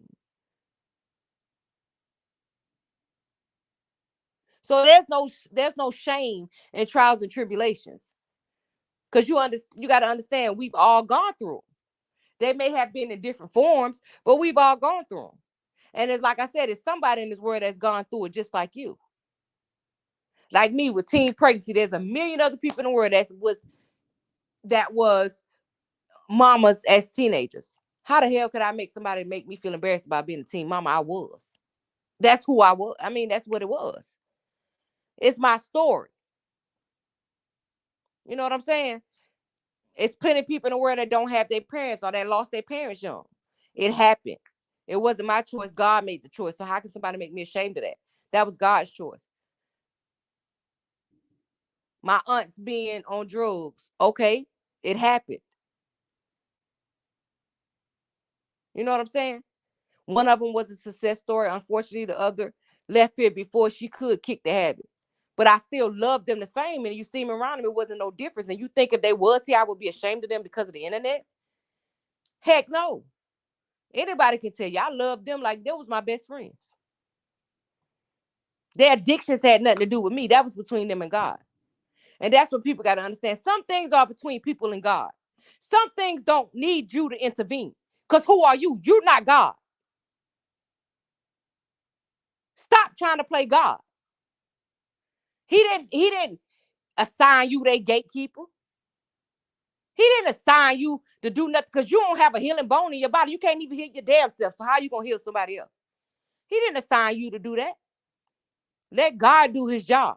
So there's no shame in trials and tribulations, because you got to understand, we've all gone through. They may have been in different forms, but we've all gone through them. And it's like I said, it's somebody in this world that's gone through it just like you. Like me with teen pregnancy, there's a million other people in the world that was mamas as teenagers. How the hell could I make me feel embarrassed about being a teen mama? I was. That's who I was. I mean, that's what it was. It's my story. You know what I'm saying? It's plenty of people in the world that don't have their parents or that lost their parents young. It happened. It wasn't my choice. God made the choice. So how can somebody make me ashamed of that? That was God's choice. My aunts being on drugs. Okay, it happened. You know what I'm saying? One of them was a success story. Unfortunately, the other left here before she could kick the habit. But I still love them the same. And you see them around them, it wasn't no difference. And you think if they was here, I would be ashamed of them because of the internet? Heck no. Anybody can tell you I love them like they was my best friends. Their addictions had nothing to do with me. That was between them and God. And that's what people got to understand. Some things are between people and God. Some things don't need you to intervene. Because who are you? You're not God. Stop trying to play God. He didn't assign you their gatekeeper. He didn't assign you to do nothing, because you don't have a healing bone in your body. You can't even heal your damn self. So how you gonna heal somebody else? He didn't assign you to do that. Let God do his job.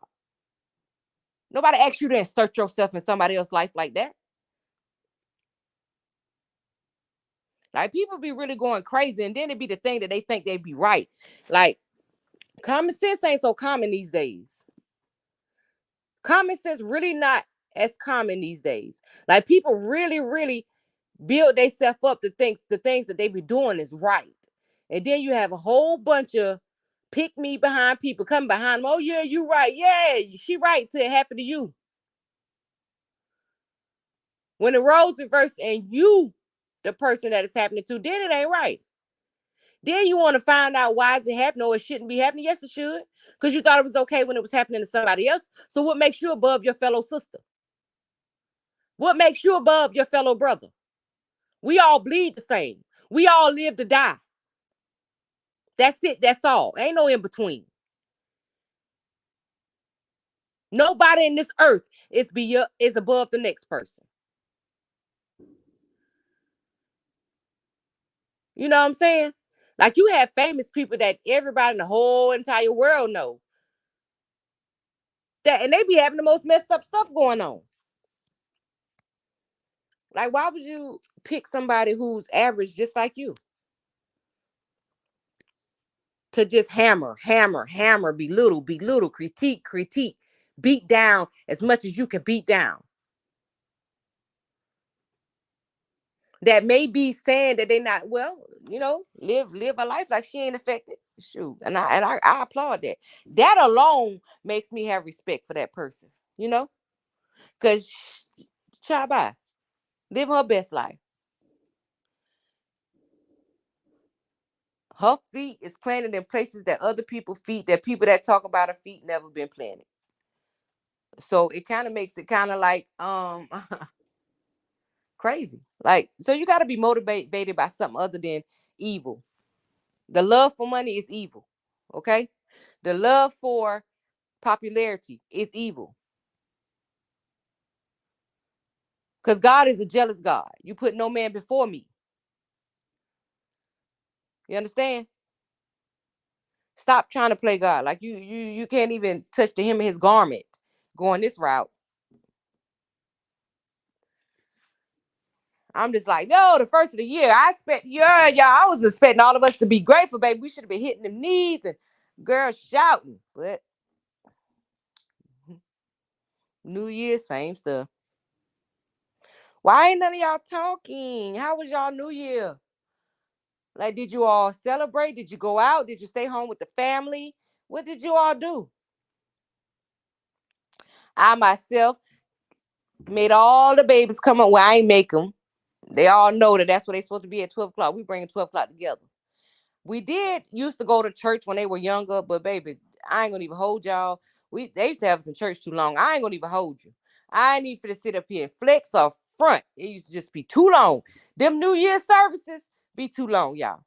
Nobody asked you to insert yourself in somebody else's life like that. Like, people be really going crazy, and then it be the thing that they think they be right. Like, common sense ain't so common these days. Common sense really not as common these days. Like, people really, really build themselves up to think the things that they be doing is right. And then you have a whole bunch of pick me behind people coming behind them. Oh yeah, you right. Yeah, she right till it happened to you. When the roles reverse and you the person that it's happening to, then it ain't right. Then you want to find out why is it happening, or it shouldn't be happening. Yes, it should. Because you thought it was okay when it was happening to somebody else. So what makes you above your fellow sister? What makes you above your fellow brother? We all bleed the same. We all live to die. That's it. That's all. Ain't no in between. Nobody in this earth is above the next person. You know what I'm saying? Like, you have famous people that everybody in the whole entire world know that, and they be having the most messed up stuff going on. Like, why would you pick somebody who's average just like you to just hammer, belittle, critique, beat down as much as you can beat down? that may be saying that they not well, live a life like she ain't affected. Shoot, and I applaud that. That alone makes me have respect for that person, because child bye, live her best life. Her feet is planted in places that other people's feet, that people that talk about her feet never been planted. So it kind of makes it kind of like crazy. Like, so you got to be motivated by something other than evil. The love for money is evil. Okay? The love for popularity is evil. Because God is a jealous God. You put no man before me. You understand? Stop trying to play God. Like you can't even touch the hem of his garment going this route. I'm just like, no, the first of the year, I was expecting all of us to be grateful, baby. We should have been hitting them knees and girls shouting. But New Year, same stuff. Why ain't none of y'all talking? How was y'all New Year? Like, did you all celebrate? Did you go out? Did you stay home with the family? What did you all do? I myself made all the babies come up. Well, I ain't make them. They all know that that's where they supposed to be at 12 o'clock. We bring 12 o'clock together. We did used to go to church when they were younger, but baby, I ain't gonna even hold y'all. They used to have us in church too long. I ain't gonna even hold you. I ain't need for to sit up here and flex or front. It used to just be too long. Them New Year services be too long, y'all.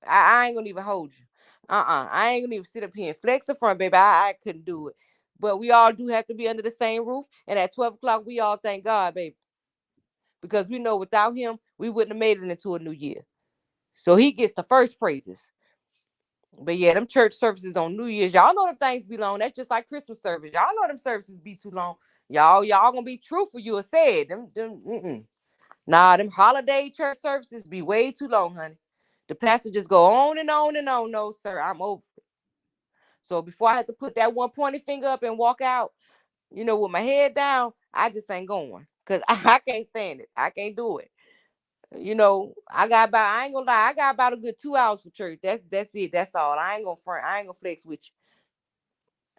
I ain't gonna even hold you. I ain't gonna even sit up here and flex the front, baby. I couldn't do it. But we all do have to be under the same roof. And at 12 o'clock, we all thank God, baby. Because we know without him, we wouldn't have made it into a new year. So he gets the first praises. But yeah, them church services on New Year's, y'all know them things be long. That's just like Christmas service. Y'all know them services be too long. Y'all gonna be truthful. You said Nah, them holiday church services be way too long, honey. The pastor just go on and on and on. No, sir, I'm over it. So before I had to put that one pointy finger up and walk out, with my head down, I just ain't going. Cause I can't stand it. I can't do it. I ain't gonna lie, I got about a good 2 hours for church. That's it. That's all. I ain't gonna front. I ain't gonna flex with you.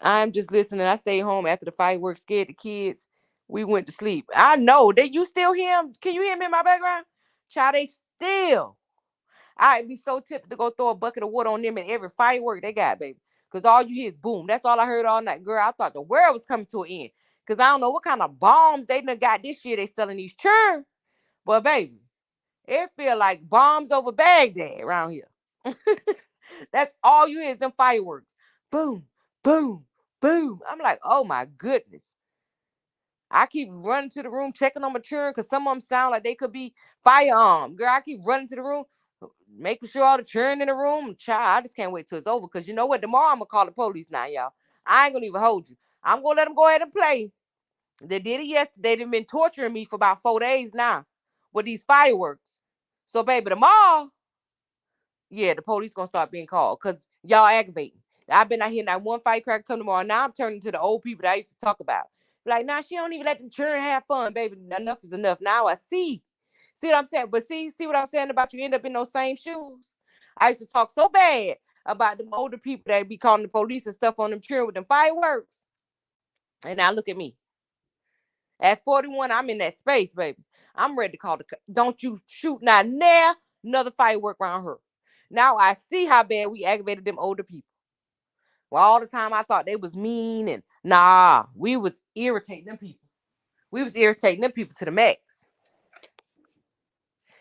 I'm just listening. I stayed home after the fireworks, scared the kids. We went to sleep. I know that you still hear him. Can you hear me in my background? Child, they still. I'd be so tempted to go throw a bucket of water on them and every firework they got, baby. Because all you hear is boom. That's all I heard all night. Girl, I thought the world was coming to an end. Because I don't know what kind of bombs they done got this year. They selling these churn. But baby, it feel like bombs over Baghdad around here. That's all you hear is them fireworks. Boom, boom, boom. I'm like, oh my goodness. I keep running to the room, checking on my children, because some of them sound like they could be firearm. Girl, I keep running to the room, making sure all the children in the room. Child, I just can't wait till it's over. Because you know what? Tomorrow I'm going to call the police now, y'all. I ain't going to even hold you. I'm going to let them go ahead and play. They did it yesterday. They've been torturing me for about 4 days now with these fireworks. So, baby, tomorrow, yeah, the police gonna start being called because y'all aggravating. I've been out here not one firecracker come tomorrow. Now I'm turning to the old people that I used to talk about. Like, nah, she don't even let them children have fun, baby. Enough is enough. Now I see. See what I'm saying? But see what I'm saying about you end up in those same shoes. I used to talk so bad about them older people that be calling the police and stuff on them children with them fireworks. And now look at me. At 41, I'm in that space, baby. I'm ready to call the. Don't you shoot not near another firework around her. Now I see how bad we aggravated them older people. Well, all the time I thought they was mean and nah, we was irritating them people. We was irritating them people to the max.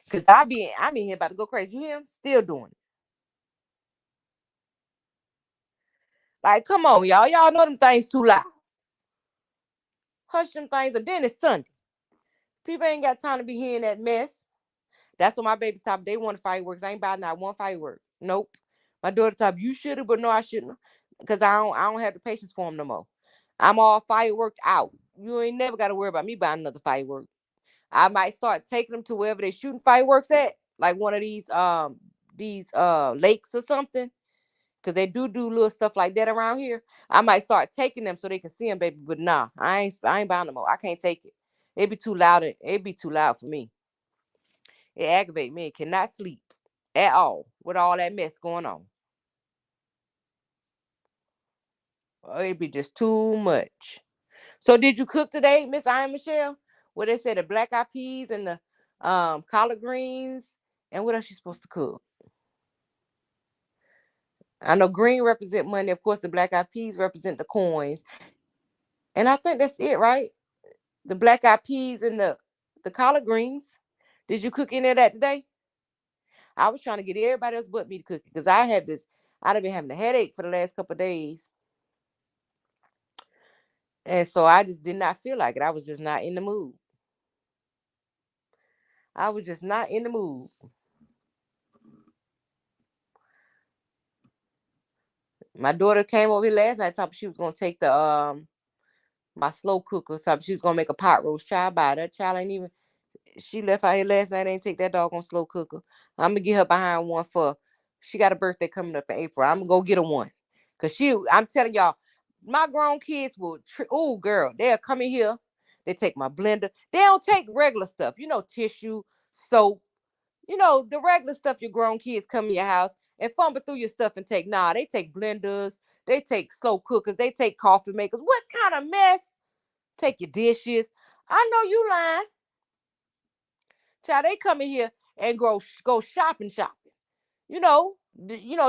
Cause I'm in here about to go crazy. You hear him? Still doing it. Like, come on, y'all. Y'all know them things too loud. Hush them things up. Then it's Sunday. People ain't got time to be hearing that mess. That's what my baby's top. They want fireworks. I ain't buying not one firework. Nope. My daughter top, you should have, but no, I shouldn't. Because I don't have the patience for them no more. I'm all fireworked out. You ain't never got to worry about me buying another firework. I might start taking them to wherever they shooting fireworks at, like one of these lakes or something. Cause they do little stuff like that around here. I might start taking them so they can see them, baby. But nah, I ain't buying them more. I can't take it. It'd be too loud. It'd be too loud for me. It aggravates me. Cannot sleep at all with all that mess going on. It'd be just too much. So did you cook today, Miss Iron Michelle? What they said, the black eyed peas and the collard greens, and what else you supposed to cook? I know green represent money. Of course, the black eyed peas represent the coins, and I think that's it, right? The black eyed peas and the collard greens. Did you cook any of that today? I was trying to get everybody else but me to cook it because I had this. I've been having a headache for the last couple of days, and so I just did not feel like it. I was just not in the mood. I was just not in the mood. My daughter came over here last night, told me she was gonna take the my slow cooker. So she was gonna make a pot roast. Child, by that child ain't even. She left out here last night. Ain't take that doggone slow cooker. I'm gonna get her behind one for. She got a birthday coming up in April. I'm gonna go get her one, cause she. I'm telling y'all, my grown kids will. Oh, girl, they'll come in here. They take my blender. They don't take regular stuff. You know, tissue, soap. You know, the regular stuff your grown kids come in your house and fumble through your stuff and take. Nah, they take blenders. They take slow cookers. They take coffee makers. What kind of mess? Take your dishes. I know you lying. Child, they come in here and go shopping.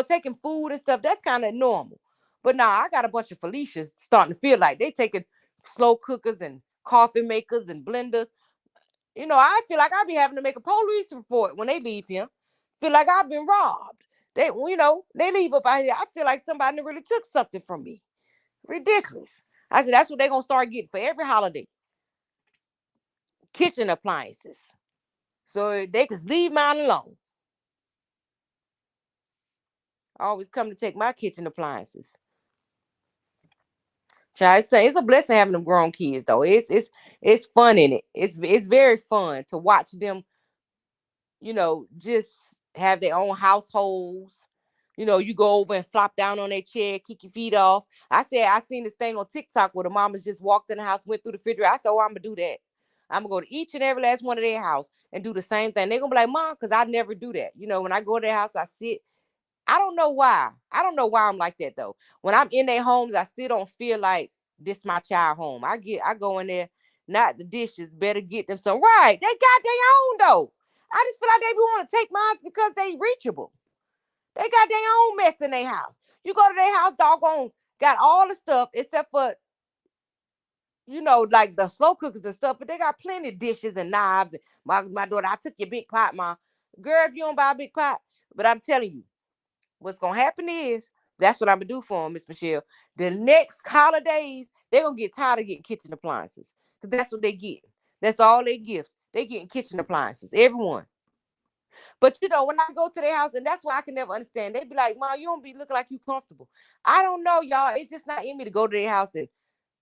Taking food and stuff, that's kind of normal. But now I got a bunch of Felicias starting to feel like they taking slow cookers and coffee makers and blenders. I feel like I be having to make a police report when they leave here. Feel like I've been robbed. They leave up out here. I feel like somebody really took something from me. Ridiculous. I said that's what they're gonna start getting for every holiday. Kitchen appliances. So they can leave mine alone. I always come to take my kitchen appliances. Child, it's a blessing having them grown kids though. It's fun in it. It's very fun to watch them, just have their own households. You go over and flop down on their chair, kick your feet off. I seen this thing on TikTok where the mamas just walked in the house, went through the refrigerator. I said, oh, I'm gonna do that. I'm gonna go to each and every last one of their house and do the same thing. They're gonna be like, Mom, because I never do that. When I go to their house, I sit. I don't know why. I don't know why I'm like that though. When I'm in their homes, I still don't feel like this my child home. I go in there, not the dishes, better get them some. Right. They got their own though. I just feel like they want to take mine because they reachable. They got their own mess in their house. You go to their house, doggone, got all the stuff except for, like the slow cookers and stuff, but they got plenty of dishes and knives. And my daughter, I took your big pot, ma. Girl, if you don't buy a big pot, but I'm telling you, what's gonna happen is that's what I'm gonna do for them, Miss Michelle. The next holidays, they're gonna get tired of getting kitchen appliances. Because that's what they get. That's all their gifts. They getting kitchen appliances, everyone. But when I go to their house, and that's why I can never understand. They be like, Mom, you don't be looking like you comfortable. I don't know, y'all. It's just not in me to go to their house and,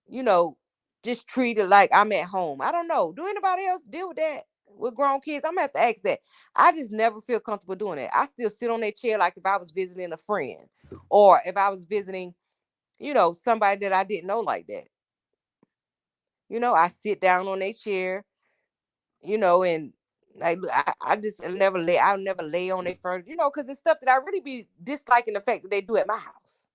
you know, just treat it like I'm at home. I don't know. Do anybody else deal with that with grown kids? I'm gonna have to ask that. I just never feel comfortable doing that. I still sit on their chair like if I was visiting a friend or if I was visiting, somebody that I didn't know like that. I sit down on their chair, and like I just I'll never lay on their furniture, because it's stuff that I really be disliking the fact that they do at my house.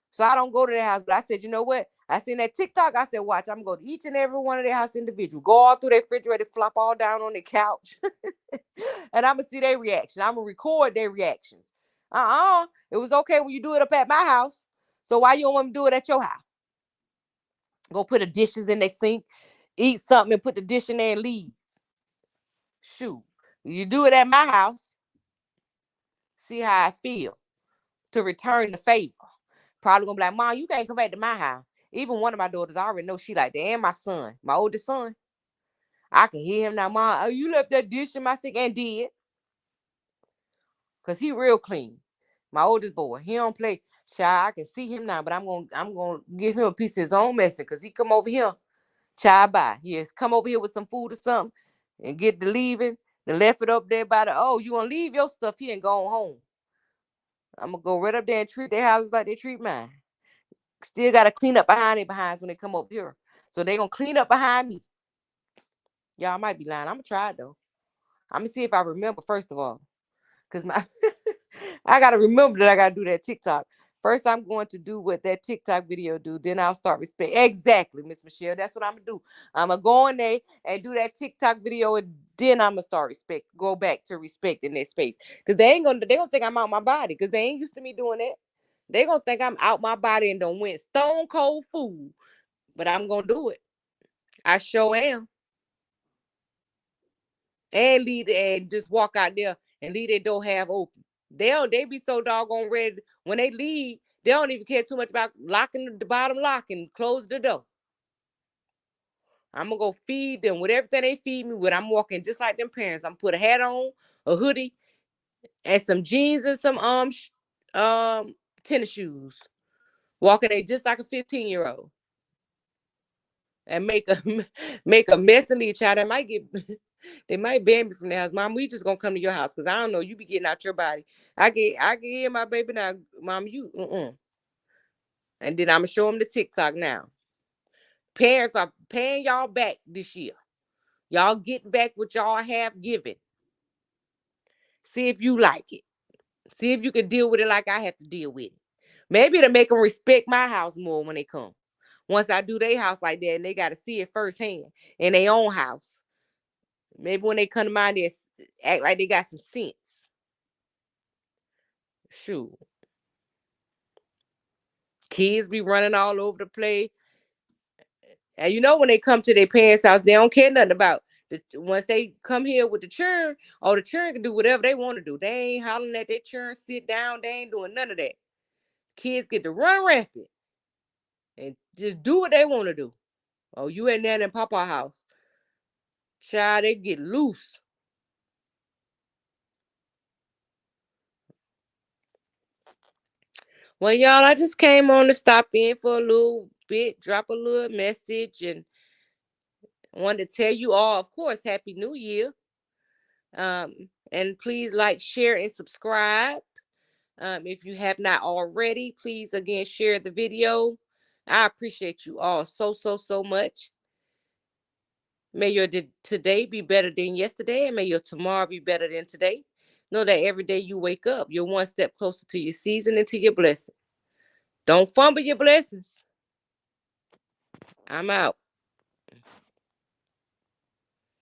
So I don't go to their house. But I said, you know what? I seen that TikTok. I said, watch, I'm going to go to each and every one of their house individual. Go all through their refrigerator, flop all down on their couch. And I'm going to see their reaction. I'm going to record their reactions. It was okay when you do it up at my house. So why you don't want me to do it at your house? Go put the dishes in their sink, eat something and put the dish in there and leave. Shoot. You do it at my house. See how I feel to return the favor. Probably gonna be like, Mom, you can't come back to my house. Even one of my daughters, I already know she like that. And my son, my oldest son. I can hear him now, Mom. Oh, you left that dish in my sink and did. Cause he real clean. My oldest boy. He don't play. Child, I can see him now, but I'm gonna give him a piece of his own medicine. Cause he come over here. Child bye. He has come over here with some food or something and get the leaving. Then left it up there by you gonna leave your stuff here and go home. I'm gonna go right up there and treat their houses like they treat mine. Still got to clean up behind their behinds when they come up here. So they going to clean up behind me. Y'all might be lying. I'm going to try it, though. I'm gonna see if I remember first of all, because my I gotta remember that I gotta do that TikTok. First, I'm going to do what that TikTok video do. Then I'll start respect. Exactly, Miss Michelle. That's what I'm gonna do. I'm gonna go in there and do that TikTok video, and then I'm gonna start respect. Go back to respecting that space, because they gonna think I'm out my body, because they ain't used to me doing that. They gonna think I'm out my body and done went stone cold fool. But I'm gonna do it. I sure am. And leave and just walk out there and leave their door half open. They be so doggone ready when they leave. They don't even care too much about locking the bottom lock and close the door. I'm gonna go feed them with everything they feed me with. I'm walking just like them parents. I'm put a hat on, a hoodie, and some jeans and some tennis shoes. Walking they just like a 15-year-old. And make a mess of each child. They might get they might ban me from the house. Mom, we just gonna come to your house because I don't know. You be getting out your body. I can hear my baby now. Mom, you And then I'm gonna show them the TikTok now. Parents are paying y'all back this year. Y'all getting back what y'all have given. See if you like it. See if you can deal with it like I have to deal with it. Maybe to make them respect my house more when they come. Once I do their house like that, and they got to see it firsthand in their own house. Maybe when they come to mind, they act like they got some sense. Shoot. Kids be running all over the place. And you know when they come to their parents' house, they don't care nothing about once they come here with the children, the children can do whatever they want to do. They ain't hollering at their children, sit down, they ain't doing none of that. Kids get to run rampant and just do what they want to do. Oh, you ain't there in Papa house. Child, they get loose. Well, y'all, I just came on to stop in for a little bit, drop a little message, and wanted to tell you all, of course, Happy New Year. And please like, share, and subscribe. If you have not already, please again share the video. I appreciate you all so much. May your today be better than yesterday, and may your tomorrow be better than today. Know that every day you wake up, you're one step closer to your season and to your blessing. Don't fumble your blessings. I'm out.